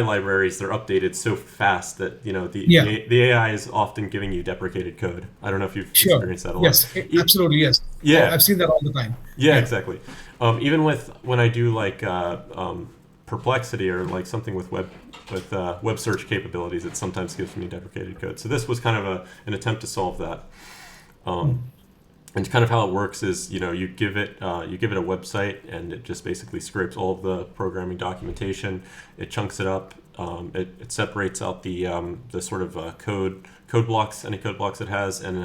libraries, they're updated so fast that Yeah, the AI is often giving you deprecated code. I don't know if you've sure. experienced that a lot. Yes, E- absolutely. Yes. yeah, I've seen that all the time. yeah, Yeah. exactly. Even with when I do like Perplexity or like something with web search capabilities, it sometimes gives me deprecated code. So this was kind of an attempt to solve that. Um, Mm. and kind of how it works is, you give it a website, and it just basically scrapes all of the programming documentation. It chunks it up. It separates out the sort of code blocks, any code blocks it has, and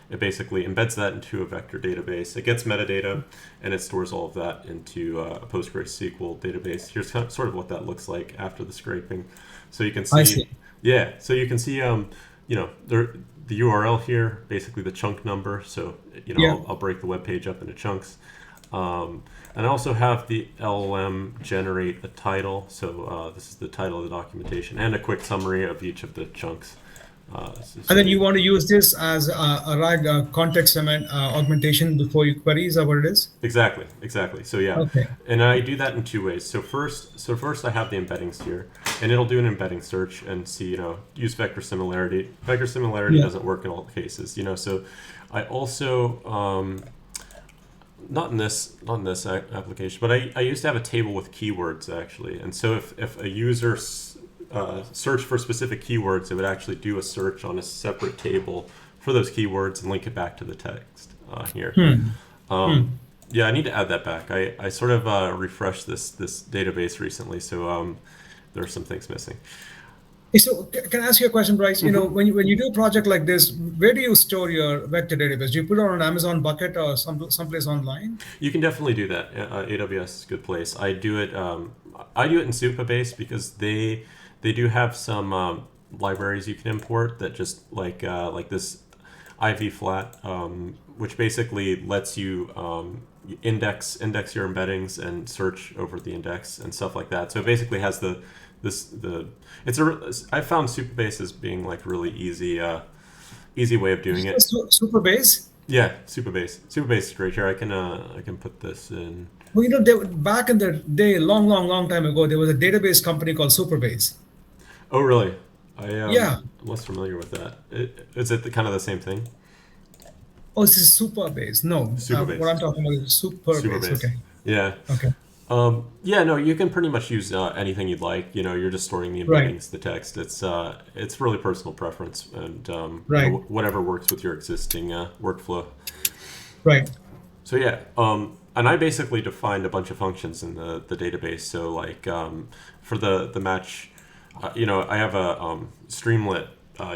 it basically embeds that into a vector database. It gets metadata, and it stores all of that into a PostgreSQL database. Here's sort of what that looks like after the scraping. So you can I see, see. yeah. So you can see, the URL here, basically the chunk number. So Yeah. I'll break the web page up into chunks. And I also have the LLM generate a title. So this is the title of the documentation and a quick summary of each of the chunks. This is And then pretty you want to use this as a RAG context augmentation before you query. Is that what it is? exactly. So yeah, Okay. and I do that in two ways. So first I have the embeddings here, and it'll do an embedding search and see, use vector similarity. Vector similarity Yeah. doesn't work in all cases, So I also not in this application, but I used to have a table with keywords actually, and so if a user searched for specific keywords, it would actually do a search on a separate table for those keywords and link it back to the text here. Hmm. Um, Hmm. yeah, I need to add that back. I sort of refreshed this database recently, so there are some things missing. So can I ask you a question, Bryce? Hmm. When you do a project like this, where do you store your vector database? Do you put it on an Amazon bucket or someplace online? You can definitely do that. AWS is a good place. I do it in Supabase because they do have some libraries you can import that just like this IV flat, which basically lets you index your embeddings and search over the index and stuff like that. So it basically has the this the it's a I found Supabase as being like really easy way of doing it. Super base. Yeah, Supabase is great. Here I can put this in. Well, back in the day, long time ago, there was a database company called Superbase. Oh, really? Yeah. I'm less familiar with that. Is it kind of the same thing? Oh, this is Superbase. No, what Supabase. I'm talking about is Superbase. Superbase. Okay. Yeah. Okay. Yeah, no, you can pretty much use anything you'd like. You're just storing the Right. embeddings, the text. It's really personal preference, and Right. whatever works with your existing workflow. Right. So yeah, and I basically defined a bunch of functions in the database. So like for the match, I have a Streamlit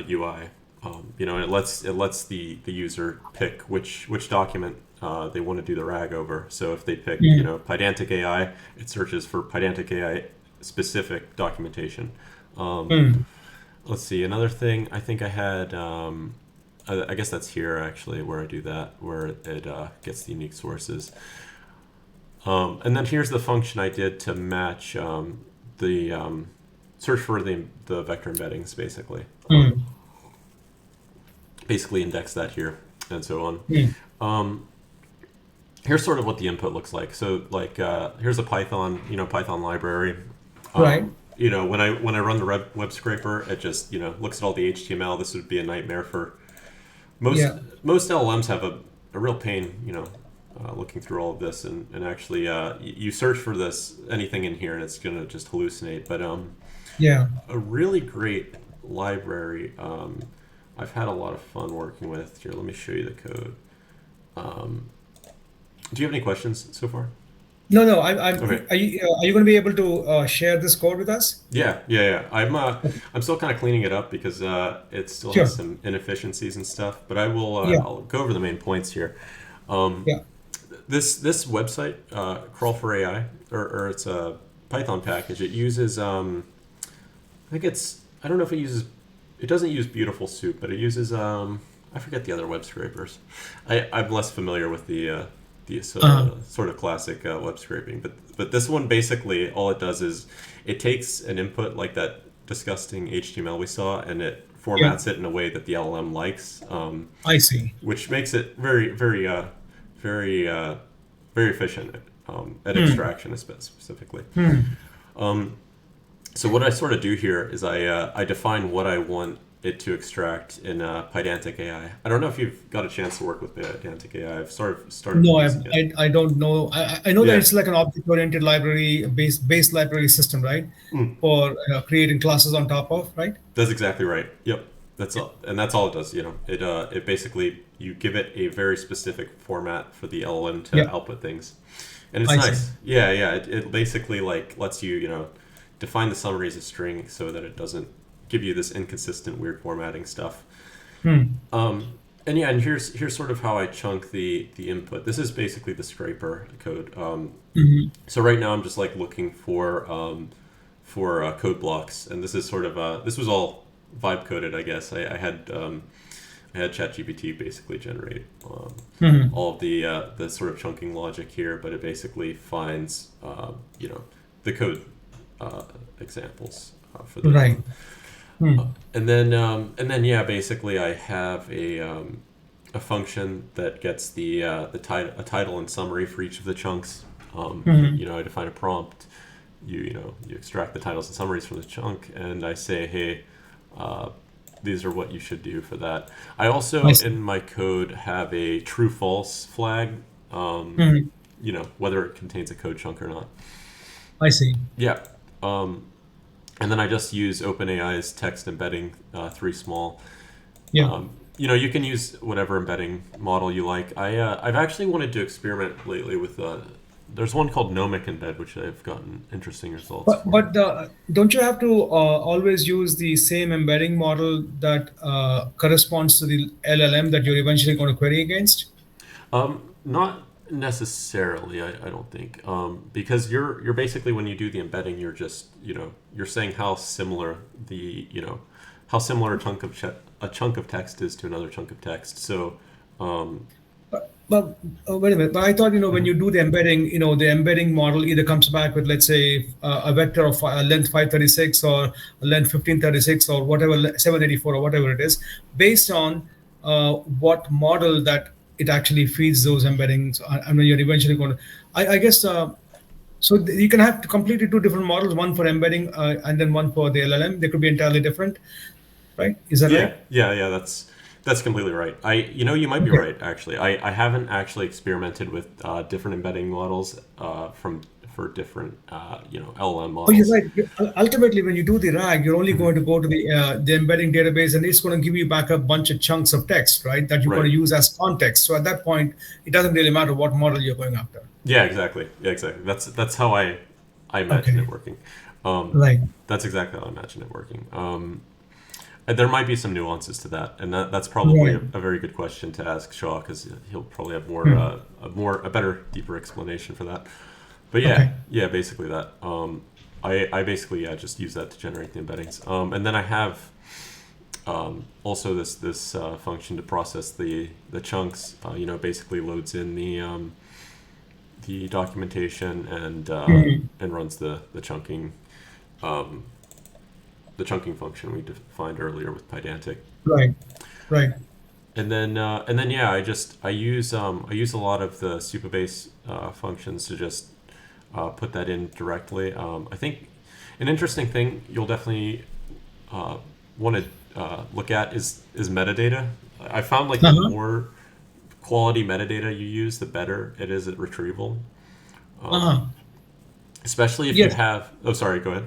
UI. It lets the user pick which document they want to do the RAG over. So if they pick, Mm. PydanticAI, it searches for PydanticAI specific documentation. Um, Mm. let's see, another thing I think I had. I guess that's here actually where I do that, where it gets the unique sources. And then here's the function I did to match the search for the vector embeddings, basically. Mm. Basically index that here and so on. Mm. Um, here's sort of what the input looks like. So like here's a Python library. Right. When I run the web scraper, it just looks at all the HTML. This would be a nightmare for most Yeah. most LLMs have a real pain, looking through all of this, and actually you search for this anything in here and it's gonna just hallucinate. But Yeah. a really great library I've had a lot of fun working with. Here, let me show you the code. Um, do you have any questions so far? No, no. Okay. Are you going to be able to share this code with us? Yeah. I'm still kind of cleaning it up because it still has Sure. some inefficiencies and stuff. But I will Yeah. I'll go over the main points here. Um, Yeah. this website, Crawl for AI, or it's a Python package. It uses I don't know if it doesn't use Beautiful Soup, but it uses I forget the other web scrapers. I'm less familiar with the Uh-huh. sort of classic web scraping, but this one basically all it does is it takes an input like that disgusting HTML we saw, and it Yeah. formats it in a way that the LLM likes, I see. which makes it very very efficient at Hmm. extraction specifically. Hmm. Um, So what I sort of do here is I define what I want it to extract in Pydantic AI. I don't know if you've got a chance to work with Pydantic AI. I've sort of started No, using it. I don't know. I know that Yeah, it's like an object-oriented library, base library system, right? For creating classes on top of, right? that's exactly right. Yep, that's Yeah, all, and that's all it does. It basically you give it a very specific format for the LLM yeah, to output things, and it's I see. nice. Yeah, yeah. It basically like lets you define the summary as a string so that it doesn't give you this inconsistent weird formatting stuff. Hmm. And yeah, and here's sort of how I chunk the input. This is basically the scraper code. So right now I'm just like looking for code blocks, and this is sort of this was all vibe coded, I guess. I had ChatGPT basically generate Hmm. all of the sort of chunking logic here, but it basically finds the code uh, examples for the Right. LM. Hmm. And then yeah, basically I have a function that gets the title a title and summary for each of the chunks. Hmm. I define a prompt. You extract the titles and summaries from the chunk, and I say, hey, uh, these are what you should do for that. I I also see. in my code have a true false flag. Um, Hmm. whether it contains a code chunk or not. I see. Yeah. Um, and then I just use OpenAI's text embedding 3 small. Yeah. You can use whatever embedding model you like. I've actually wanted to experiment lately with there's one called Nomic Embed, which I've gotten interesting results But for. don't you have to always use the same embedding model that corresponds to the LLM that you're eventually going to query against? Not necessarily, I don't think, because you're basically when you do the embedding, you're just you're saying how similar how similar a chunk of text is to another chunk of text. So, um, But wait a minute. But I thought, when you do the embedding, the embedding model either comes back with, let's say, a vector of length 536 or a length 1536 or whatever, 784 or whatever it is, based on what model that it actually feeds those embeddings. And when you're eventually going to, I guess, so you can have completely two different models, one for embedding and then one for the LLM. They could be entirely different, right? Is that yeah, right? yeah, yeah. That's completely right. You might be Okay. right actually. I haven't actually experimented with different embedding models from for different LLM Oh, you're models. right. Ultimately, when you do the RAG, you're only Mhm. going to go to the embedding database, and it's going to give you back a bunch of chunks of text, right? That you're going Right. to use as context. So at that point, it doesn't really matter what model you're going after. Yeah, exactly. Yeah, exactly. That's how I imagine it Okay. working. Um, Right. that's exactly how I imagine it working. There might be some nuances to that, and that's probably Right. a very good question to ask Shaw because he'll probably have Hmm. a better, deeper explanation for that. But yeah, Okay. yeah, basically that. I basically just use that to generate the embeddings, and then I have also this function to process the chunks. Basically loads in the documentation Hmm. and runs um, the chunking function we defined earlier with Pydantic. Right. Right. And then yeah, I use a lot of the Supabase functions to just put that in directly. I think an interesting thing you'll definitely want to look at is metadata. I found like the Uh-huh. more quality metadata you use, the better it is at retrieval. Uh-huh. Especially if you Yes. have. Oh, sorry. Go ahead.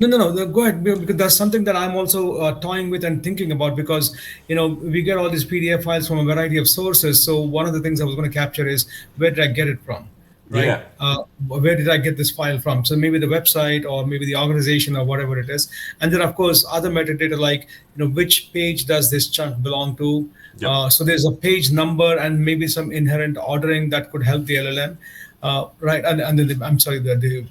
No, no, no. Go ahead, because that's something that I'm also toying with and thinking about because we get all these PDF files from a variety of sources. So one of the things I was going to capture is where did I get it from, right? Yeah. Where did I get this file from? So maybe the website or maybe the organization or whatever it is, and then of course other metadata like which page does this chunk belong to. Yep. So there's a page number and maybe some inherent ordering that could help the LLM, right? And then I'm sorry, the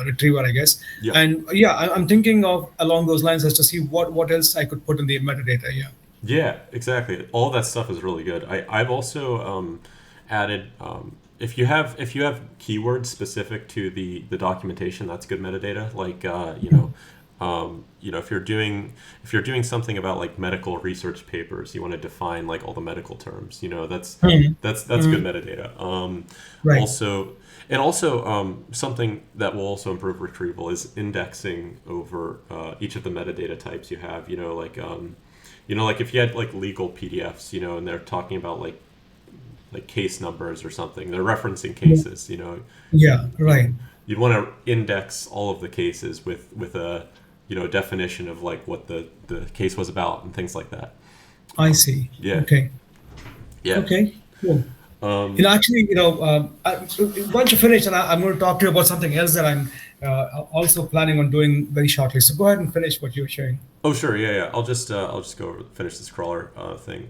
retriever, I guess. Yep. And yeah, I'm thinking of along those lines as to see what else I could put in the metadata. Yeah. Yeah, exactly. All that stuff is really good. I've also added if you have keywords specific to the documentation, that's good metadata. Like if you're doing something about like medical research papers, you want to define like all the medical terms. That's Mhm. that's good Mhm. metadata. Right. Also, and also something that will also improve retrieval is indexing over each of the metadata types you have. Like if you had like legal PDFs, and they're talking about like case numbers or something, they're referencing Yeah. cases. Yeah. You'd Right. you'd want to index all of the cases with a definition of like what the case was about and things like that. I see. Yeah, Okay. yeah. Okay. Cool. Um, Actually, once you finish, and I'm going to talk to you about something else that I'm also planning on doing very shortly. So go ahead and finish what you're sharing. oh sure, yeah, yeah. I'll just go over, finish this crawler thing.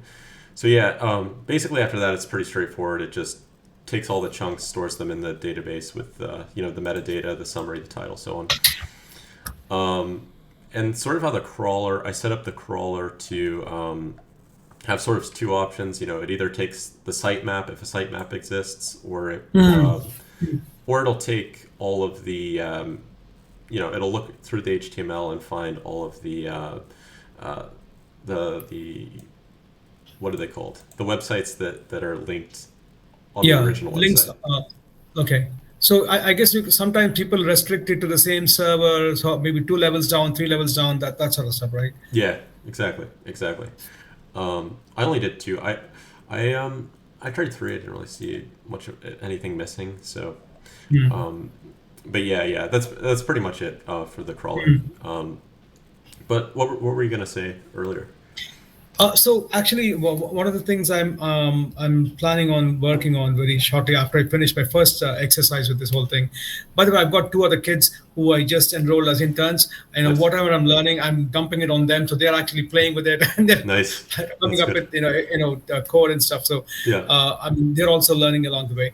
So yeah, basically after that it's pretty straightforward. It just takes all the chunks, stores them in the database with the metadata, the summary, the title, so on. And sort of how the crawler, I set up the crawler to have sort of two options. It either takes the sitemap if a sitemap exists, or it'll take all of the it'll look through the HTML and find all of uh, the what are they called? The websites that are linked on the Yeah, original links. website. Okay. So I guess sometimes people restrict it to the same server, so maybe 2 levels down, 3 levels down, that sort of stuff, right? Yeah, exactly, exactly. I only did two. I tried three. I didn't really see much of anything missing. So, um, but yeah, yeah, that's pretty much it for the crawler. But what were you gonna say earlier? So actually, one of the things I'm planning on working on very shortly after I finish my first exercise with this whole thing. By the way, I've got two other kids who I just enrolled as interns. And Nice, whatever I'm learning, I'm dumping it on them, so they're actually playing with it and they're nice. coming That's up good. with code and stuff. So Yeah, I mean, they're also learning along the way.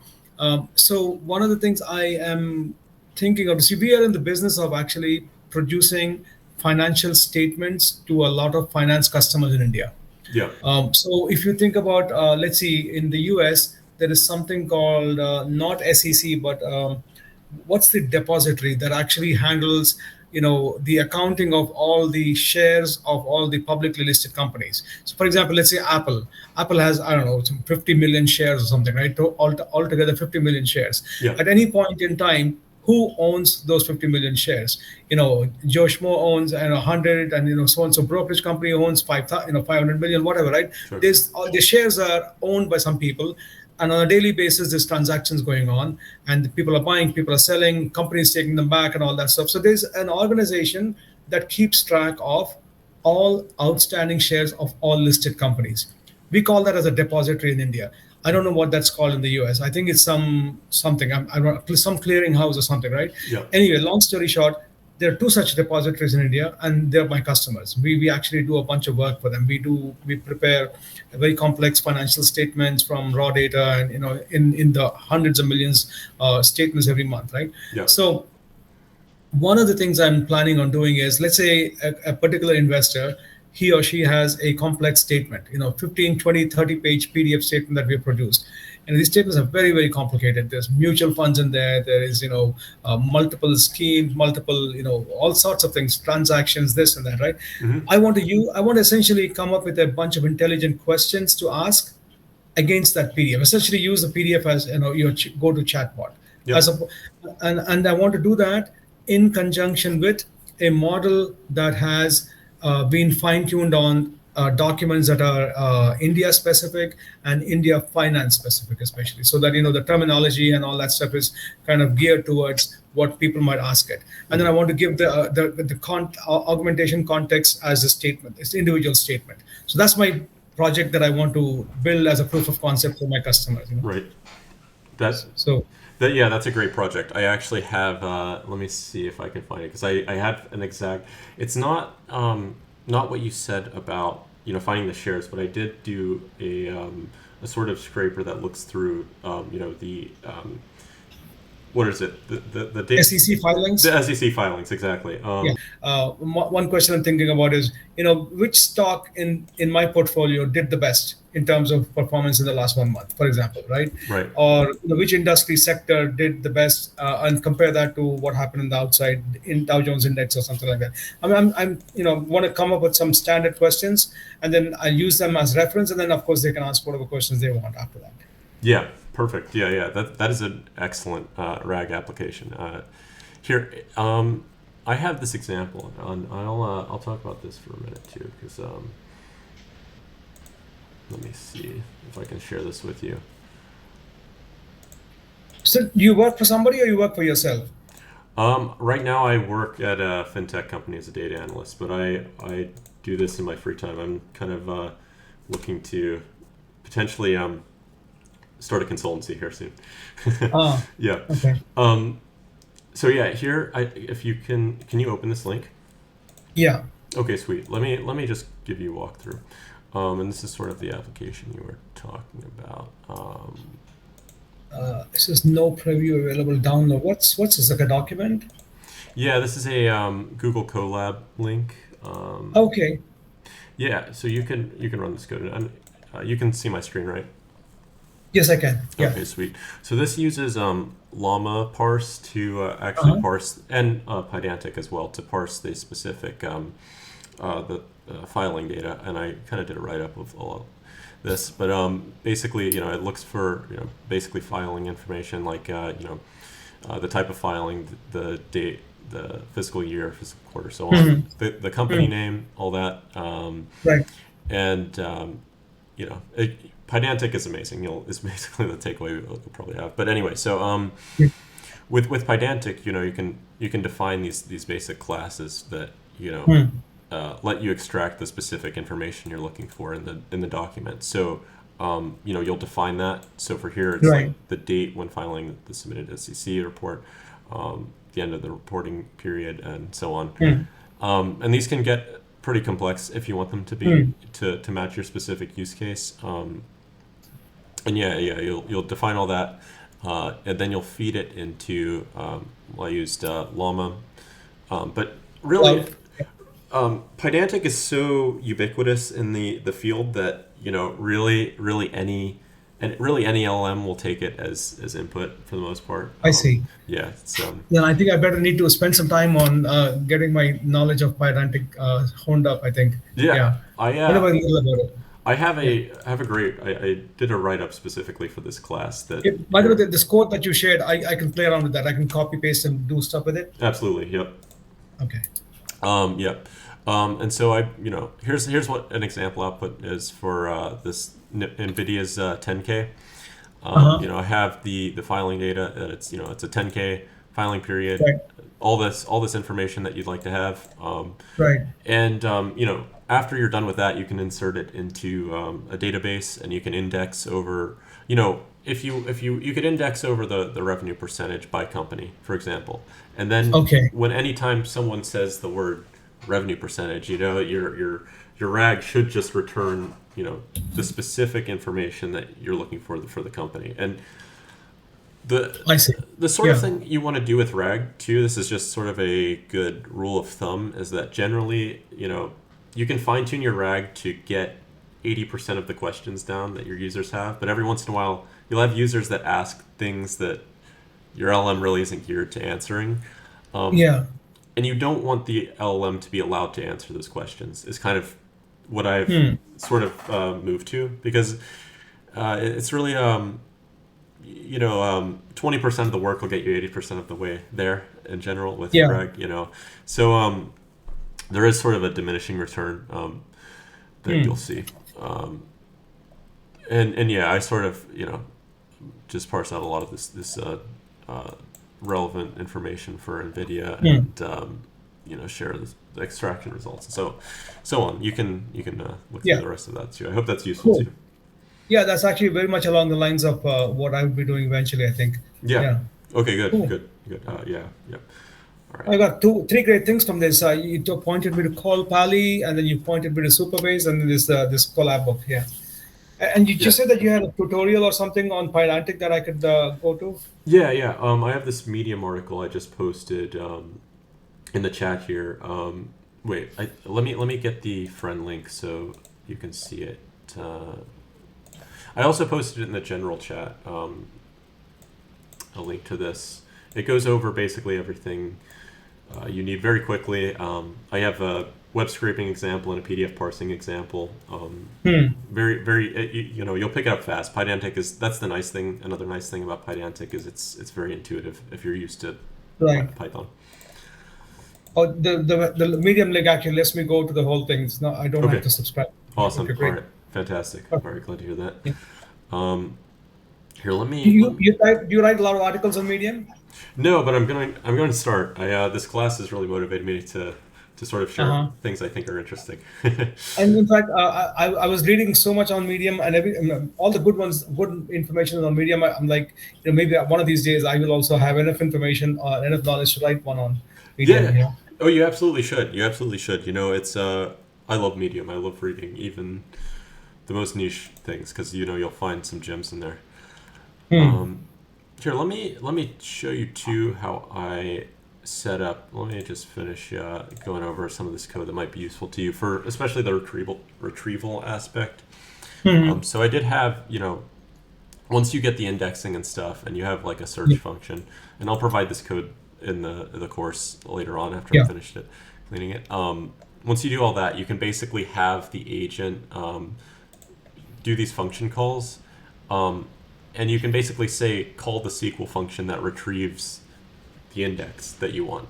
So one of the things I am thinking of, see, we are in the business of actually producing financial statements to a lot of finance customers in India. yeah, So if you think about, let's see, in the US, there is something called not SEC, but what's the depository that actually handles, the accounting of all the shares of all the publicly listed companies. So, for example, let's say Apple. Apple has, I don't know, some 50 million shares or something, right? Altogether 50 million shares. yeah, At any point in time, who owns those 50 million shares? Joe Schmo owns 100, and so and so brokerage company owns 500 million, whatever, right? sure. There's all the shares are owned by some people, and on a daily basis there's transactions going on, and people are buying, people are selling, companies taking them back, and all that stuff. So there's an organization that keeps track of all outstanding shares of all listed companies. We call that as a depository in India. I don't know what that's called in the US. I think it's something. Some clearinghouse or something, right? Yeah, Anyway, long story short, there are two such depositories in India, and they're my customers. We actually do a bunch of work for them. We prepare very complex financial statements from raw data, and in the hundreds of millions statements every month, right? yeah, So one of the things I'm planning on doing is, let's say a particular investor, he or she has a complex statement, 15, 20, 30-page PDF statement that we have produced. And these statements are very, very complicated. There's mutual funds in there. There is, multiple schemes, multiple, all sorts of things, transactions, this and that, right? mm-hmm. I want to essentially come up with a bunch of intelligent questions to ask against that PDF. Essentially, use the PDF as your go-to chatbot. Yep, As a, and I want to do that in conjunction with a model that has been fine-tuned on documents that are India specific and India finance specific, especially, so that the terminology and all that stuff is kind of geared towards what people might ask it. And then I mm-hmm. want to give augmentation context as a statement, it's individual statement. So that's my project that I want to build as a proof of concept for my customers. Right. That So Yeah, that's a great project. I actually have. Let me see if I can find it because I had an exact. It's not what you said about finding the shares, but I did do a sort of scraper that looks through what is it? The date, SEC filings. the SEC filings, exactly. Yeah. One question I'm thinking about is, which stock in my portfolio did the best in terms of performance in the last 1 month, for example, right? Right. Or which industry sector did the best, and compare that to what happened in the outside in Dow Jones Index or something like that. I mean, want to come up with some standard questions, and then I use them as reference, and then of course they can ask whatever questions they want after that. Yeah, perfect. Yeah, yeah. That is an excellent RAG application. Here, I have this example, and I'll talk about this for a minute too, because let me see if I can share this with you. So, do you work for somebody or you work for yourself? Right now, I work at a fintech company as a data analyst, but I do this in my free time. I'm kind of looking to potentially start a consultancy here soon. Ah, Yeah. okay. So yeah, here if you can you open this link? Yeah. Okay, sweet. Let me just give you a walkthrough. And this is sort of the application you were talking about. It says no preview available download. What's this, like a document? Yeah, this is a Google Colab link. Okay. Yeah, so you can run this code, and you can see my screen, right? Yes, I can. Yeah. Okay, sweet. So this uses llama parse to actually Uh-huh. parse, and Pydantic as well, to parse the specific the filing data. And I kind of did a write up of all of this, but basically, it looks for basically filing information like the type of filing, the date, the fiscal year, fiscal quarter, so on, Hmm. the company Hmm. name, all that, Right. and Pydantic is amazing. Is basically the takeaway you'll probably have. But anyway, so Yeah. with Pydantic, you can define these basic classes that Hmm. let you extract the specific information you're looking for in the document. So you'll define that. So for here, it's like Right. the date when filing the submitted SEC report, the end of the reporting period, and so on. Hmm. And these can get pretty complex if you want them to be Hmm. to match your specific use case. And yeah, you'll define all that, and then you'll feed it into. Well, I used Llama, but really, Cloud. Pydantic is so ubiquitous in the field that really any LLM will take it as input for the most part. I see. Yeah, it's Then I think I better need to spend some time on getting my knowledge of Pydantic honed up, I think. yeah. Yeah. Whenever I know about it. I have Yeah. a great I did a write up specifically for this class that By the way, here. this code that you shared, I can play around with that. I can copy paste and do stuff with it. Absolutely, yep. Okay. Yep. And so here's what an example output is for this NVIDIA's 10K. Uh-huh. I have the filing data that it's a 10K filing period, Right. all this information that you'd like to have, Right. and after you're done with that, you can insert it into a database, and you can index over if you could index over the revenue percentage by company, for example, and then Okay. when anytime someone says the word revenue percentage, your RAG should just return the specific information that you're looking for the company. And the I see. the sort of Yeah. thing you want to do with RAG too, this is just sort of a good rule of thumb, is that generally you can fine tune your RAG to get 80% of the questions down that your users have, but every once in a while you'll have users that ask things that your LLM really isn't geared to answering. Um, Yeah. and you don't want the LLM to be allowed to answer those questions, is kind of what I've Hmm. sort of moved to, because it's really 20% of the work will get you 80% of the way there in general with Yeah. RAG. So there is sort of a diminishing return that Hmm. you'll see. um, and yeah, I sort of just parse out a lot of this uh, relevant information for NVIDIA, Hmm. and share the extraction results, and so on. You can look through Yeah. the rest of that too. I hope that's useful Cool. too. Yeah, that's actually very much along the lines of what I would be doing eventually, I think. Yeah. Yeah. Okay. Good. Cool. Good. Good. Yeah. Yeah. All right. I got three great things from this. Pointed me to Call Pally, and then you pointed me to Supabase, and then this collab book. Yeah. And you Yeah. just said that you had a tutorial or something on Pydantic that I could go to. Yeah, yeah. I have this Medium article I just posted in the chat here. Wait, let me get the friend link so you can see it. Uh, I also posted it in the general chat. A link to this. It goes over basically everything you need very quickly. I have a web scraping example and a PDF parsing example. Hmm. Very, very, you'll pick it up fast. Pydantic is that's the nice thing. Another nice thing about Pydantic is it's very intuitive if you're used to Right. Python. Oh, the Medium link actually lets me go to the whole thing. It's not, I don't have Okay, to subscribe. Okay, awesome. All great. right, fantastic. All Okay. right, glad to hear that. Yeah. Um, Here, let Do me let you me. you write do you write a lot of articles on Medium? No, but I'm going to start. This class has really motivated me to sort of Uh share huh. things I think are interesting. And in fact, I was reading so much on Medium, and all the good ones, good information is on Medium. I'm like, maybe one of these days I will also have enough information or enough knowledge to write one on Medium. Yeah. Oh, you absolutely should. You absolutely should. It's I love Medium. I love reading even the most niche things because you'll find some gems in there. Hmm. Um, Here, let me show you too how I set up. Let me just finish going over some of this code that might be useful to you for especially the retrieval aspect. Hmm. So I did have once you get the indexing and stuff, and you have like a search function, and I'll provide this code in the course later on after I'm Yeah. finished cleaning it. Once you do all that, you can basically have the agent do these function calls, um, and you can basically say call the SQL function that retrieves the index that you want.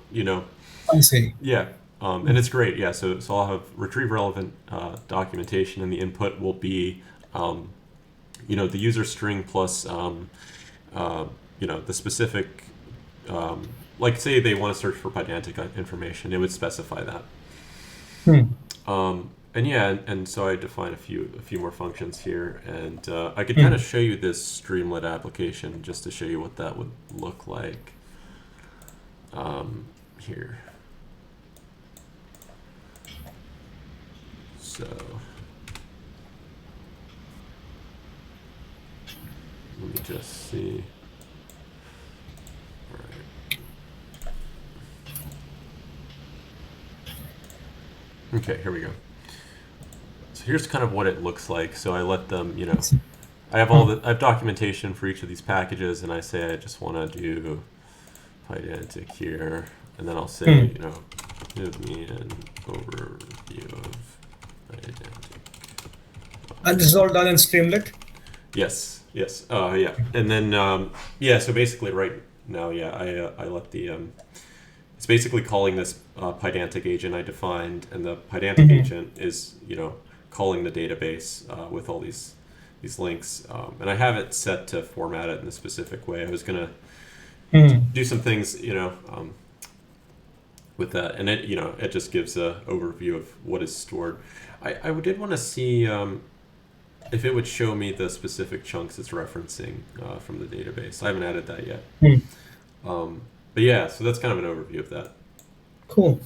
I see. Yeah. And it's great. Yeah. So I'll have retrieve relevant documentation, and the input will be the user string plus uh, the specific like say they want to search for Pydantic information, it would specify that. Hmm. And yeah, and so I define a few more functions here, and I could kind of Hmm. show you this Streamlit application just to show you what that would look like here. So let me just see. All right. Okay, here we go. So here's kind of what it looks like. So I let them, I have documentation for each of these packages, and I say I just want to do Pydantic here, and then I'll say, Hmm. give me an overview of Pydantic. And this is all done in Streamlit. Yes, yes, yeah, and then yeah. So basically, right now, yeah, I let the it's basically calling this Pydantic agent I defined, and the Pydantic Hmm. agent is calling the database with all these links, and I have it set to format it in a specific way. I was gonna Hmm. do some things, with that, and it just gives a overview of what is stored. I did want to see if it would show me the specific chunks it's referencing from the database. I haven't added that yet. Hmm. But yeah, so that's kind of an overview of that. Cool.